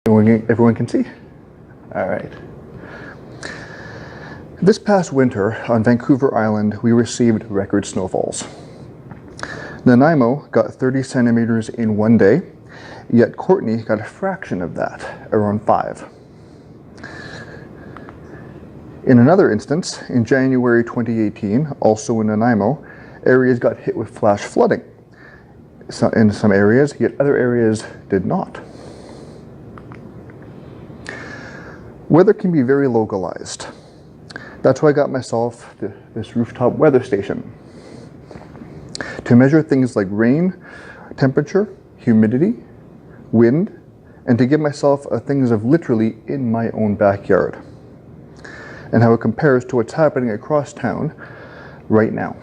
Everyone can see? All right. This past winter on Vancouver Island, we received record snowfalls. Nanaimo got 30 centimeters in one day, yet Courtney got a fraction of that, around 5. In another instance, in January 2018, also in Nanaimo, areas got hit with flash flooding. In some areas, yet other areas did not. Weather can be very localized. That's why I got myself this rooftop weather station to measure things like rain, temperature, humidity, wind, and to give myself things of literally in my own backyard and how it compares to what's happening across town right now.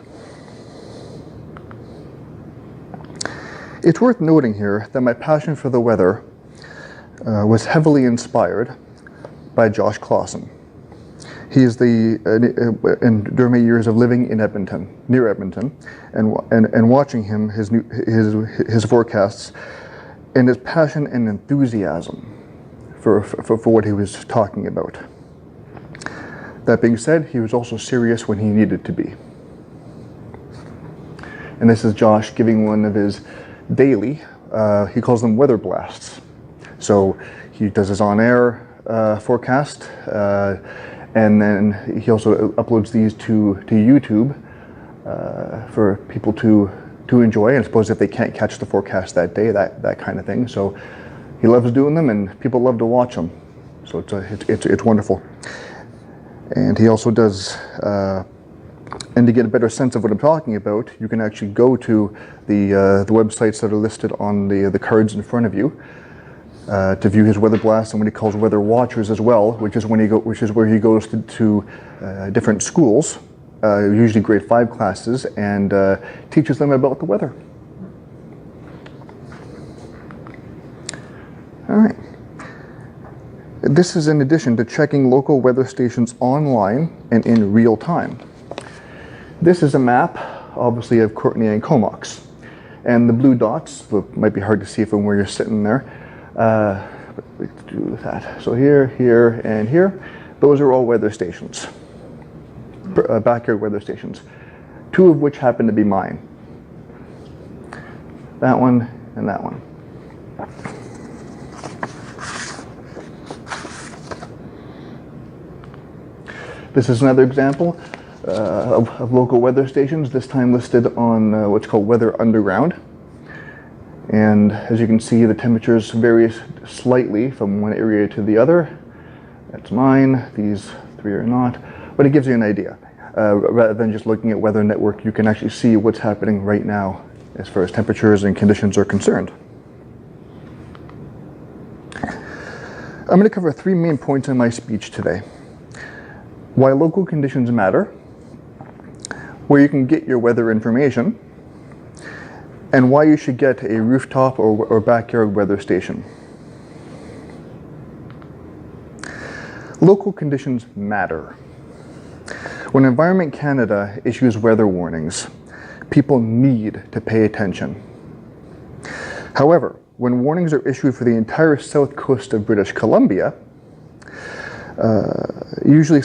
It's worth noting here that my passion for the weather was heavily inspired by Josh Clausen. He is during my years of living in Edmonton, near Edmonton, and watching him, his forecasts, and his passion and enthusiasm for what he was talking about. That being said, he was also serious when he needed to be. And this is Josh giving one of his daily, he calls them weather blasts. So he does his on-air forecast, and then he also uploads these to YouTube for people to enjoy. And I suppose if they can't catch the forecast that day, that kind of thing. So he loves doing them, and people love to watch them. So it's wonderful. And he also does, and to get a better sense of what I'm talking about, you can actually go to the websites that are listed on the cards in front of you to view his weather blasts and what he calls weather watchers as well, which is where he goes to different schools, usually grade 5 classes, and teaches them about the weather. All right. This is in addition to checking local weather stations online and in real time. This is a map, obviously, of Courtney and Comox. And the blue dots, might be hard to see from where you're sitting there, let's do that. So here, here, and here, those are all weather stations, backyard weather stations, 2 of which happen to be mine. That one and that one. This is another example of local weather stations, this time listed on what's called Weather Underground. And as you can see, the temperatures vary slightly from one area to the other. That's mine, these 3 are not, but it gives you an idea. Rather than just looking at Weather Network, you can actually see what's happening right now as far as temperatures and conditions are concerned. I'm going to cover 3 main points in my speech today. Why local conditions matter, where you can get your weather information, and why you should get a rooftop or backyard weather station. Local conditions matter. When Environment Canada issues weather warnings, people need to pay attention. However, when warnings are issued for the entire south coast of British Columbia, usually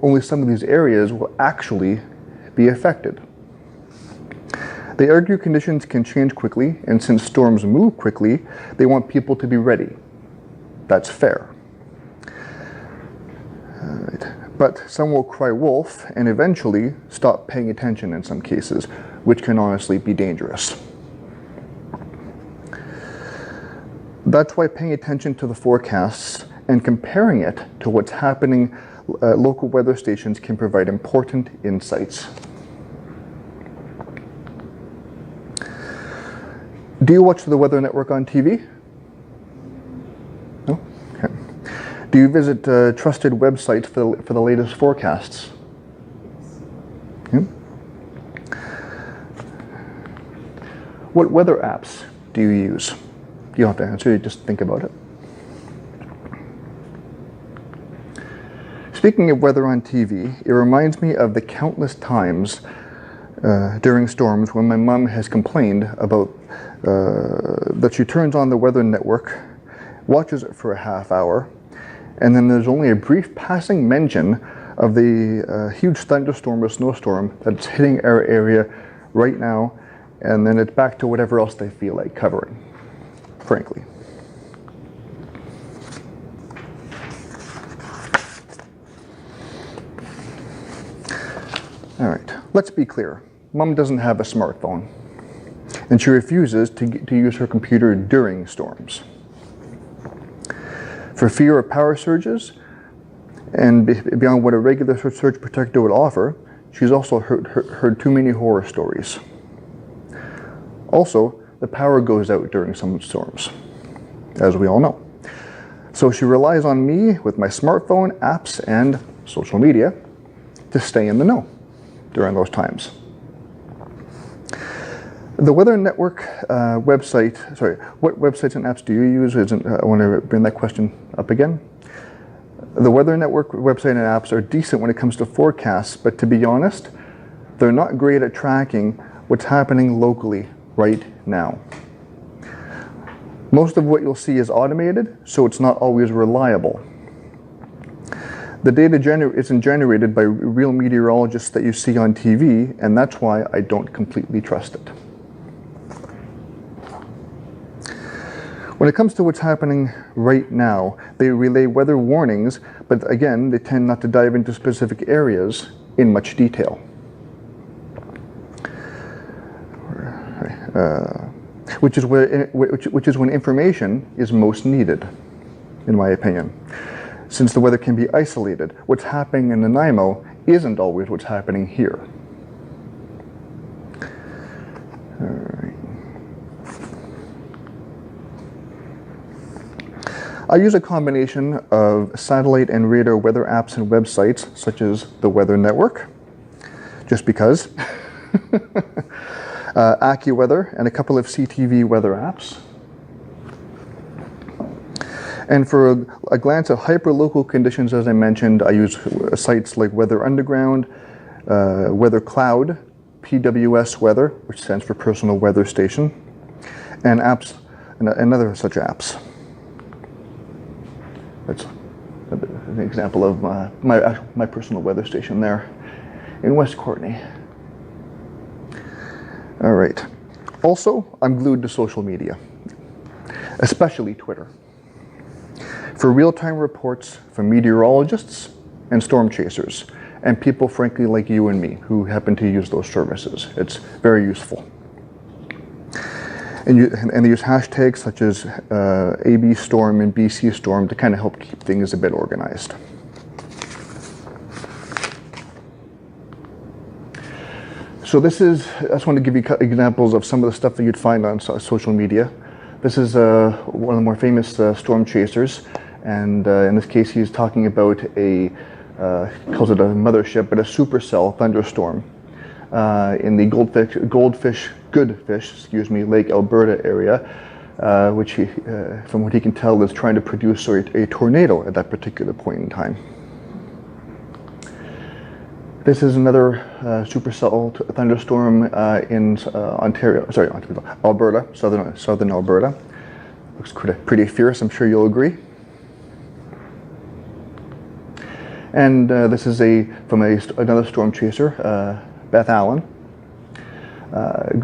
only some of these areas will actually be affected. They argue conditions can change quickly, and since storms move quickly, they want people to be ready. That's fair. But some will cry wolf and eventually stop paying attention in some cases, which can honestly be dangerous. That's why paying attention to the forecasts and comparing it to what's happening at local weather stations can provide important insights. Do you watch the Weather Network on TV? No? Okay. Do you visit trusted websites for the latest forecasts? Yeah. What weather apps do you use? You don't have to answer, you just think about it. Speaking of weather on TV, it reminds me of the countless times during storms when my mom has complained about that she turns on the Weather Network watches it for a half hour, and then there's only a brief passing mention of the huge thunderstorm or snowstorm that's hitting our area right now, and then it's back to whatever else they feel like covering, frankly. All right, let's be clear. Mom doesn't have a smartphone, and she refuses to use her computer during storms. For fear of power surges, and beyond what a regular surge protector would offer, she's also heard too many horror stories. Also, the power goes out during some storms, as we all know. So she relies on me with my smartphone, apps, and social media to stay in the know during those times. The Weather Network website, what websites and apps do you use? I want to bring that question up again. The Weather Network website and apps are decent when it comes to forecasts, but to be honest, they're not great at tracking what's happening locally right now. Most of what you'll see is automated, so it's not always reliable. The data isn't generated by real meteorologists that you see on TV, and that's why I don't completely trust it. When it comes to what's happening right now, they relay weather warnings, but again, they tend not to dive into specific areas in much detail. Which is when information is most needed, in my opinion. Since the weather can be isolated, what's happening in Nanaimo isn't always what's happening here. All right. I use a combination of satellite and radar weather apps and websites, such as the Weather Network, just because, AccuWeather, and a couple of CTV weather apps. And for a glance at hyperlocal conditions, as I mentioned, I use sites like Weather Underground, Weather Cloud, PWS Weather, which stands for Personal Weather Station, and apps, and other such apps. That's an example of my personal weather station there in West Courtenay. All right. Also, I'm glued to social media, especially Twitter, for real-time reports from meteorologists and storm chasers, and people, frankly, like you and me, who happen to use those services. It's very useful. And they use hashtags such as AB Storm and BC Storm to kind of help keep things a bit organized. So I just want to give you examples of some of the stuff that you'd find on social media. This is one of the more famous storm chasers, and in this case he's talking about he calls it a mothership, but a supercell thunderstorm in the Goldfish, Lake Alberta area, which he, from what he can tell, is trying to produce a tornado at that particular point in time. This is another supercell thunderstorm in Alberta, southern Alberta. Looks pretty fierce, I'm sure you'll agree. And this is from another storm chaser, Beth Allen.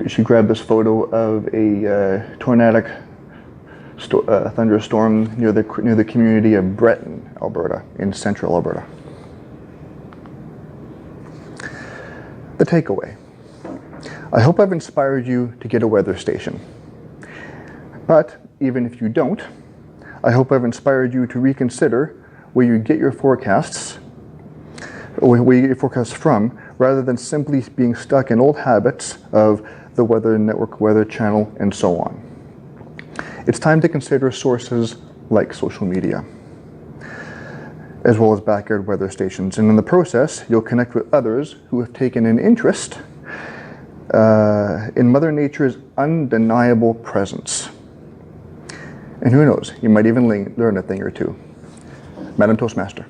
She grabbed this photo of a tornadic thunderstorm near the community of Breton, Alberta, in central Alberta. The takeaway. I hope I've inspired you to get a weather station. But even if you don't, I hope I've inspired you to reconsider where you get your forecasts, or where you get your forecasts from, rather than simply being stuck in old habits of the Weather Network, Weather Channel, and so on. It's time to consider sources like social media, as well as backyard weather stations. And in the process, you'll connect with others who have taken an interest in Mother Nature's undeniable presence. And who knows, you might even learn a thing or two. Madam Toastmaster.